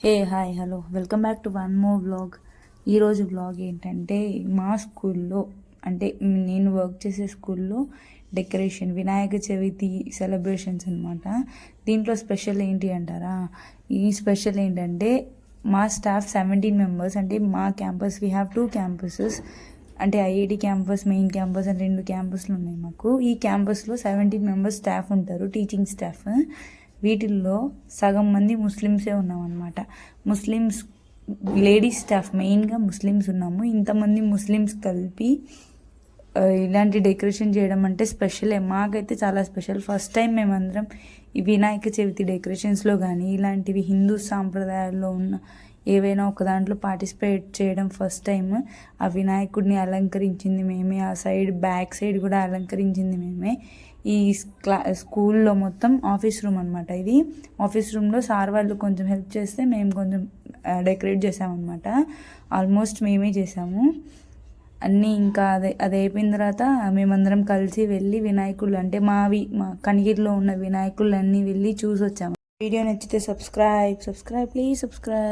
Hey hi hello welcome back to one more vlog. ఈరోజు vlog ఏంటంటే మా స్కూల్లో అంటే నేను వర్క్ చేసే స్కూల్లో డెకరేషన్ వినాయక చవితి సెలబ్రేషన్స్ అనమాట. దీంట్లో స్పెషల్ ఏంటి అంటారా? ఈ స్పెషల్ ఏంటంటే మా స్టాఫ్ 17 మెంబర్స్. అంటే మా క్యాంపస్ వీ హ్యావ్ 2 క్యాంపసెస్. అంటే ఐఐటి క్యాంపస్, మెయిన్ క్యాంపస్ అని 2 క్యాంపస్లు ఉన్నాయి మాకు. ఈ క్యాంపస్లో 17 మెంబర్స్ స్టాఫ్ ఉంటారు, టీచింగ్ స్టాఫ్. వీటిల్లో సగం మంది ముస్లిమ్సే ఉన్నామన్నమాట. ముస్లిమ్స్ లేడీస్ స్టాఫ్ మెయిన్గా ముస్లిమ్స్ ఉన్నాము. ఇంతమంది ముస్లిమ్స్ కలిపి ఇలాంటి డెకరేషన్ చేయడం అంటే స్పెషలే, మాకైతే చాలా స్పెషల్. ఫస్ట్ టైం మేమందరం ఈ వినాయక చవితి డెకరేషన్స్లో కానీ ఇలాంటివి హిందూ సాంప్రదాయాల్లో ఉన్న ఏవైనా ఒక దాంట్లో పార్టిసిపేట్ చేయడం ఫస్ట్ టైం. ఆ వినాయకుడిని అలంకరించింది మేమే, ఆ సైడ్ బ్యాక్ సైడ్ కూడా అలంకరించింది మేమే. ఈ స్కూల్లో మొత్తం ఆఫీస్ రూమ్ అనమాట. ఇది ఆఫీస్ రూమ్లో సార్ వాళ్ళు కొంచెం హెల్ప్ చేస్తే మేము కొంచెం డెకరేట్ చేసామన్నమాట. ఆల్మోస్ట్ మేమే చేసాము అన్నీ. ఇంకా అది అయిపోయిన తర్వాత మేమందరం కలిసి వెళ్ళి వినాయకుళ్ళు అంటే మా కనిగిరిలో ఉన్న వినాయకుళ్ళు అన్నీ వెళ్ళి చూసి వచ్చాము. వీడియో నచ్చితే సబ్స్క్రైబ్ ప్లీజ్ సబ్స్క్రైబ్.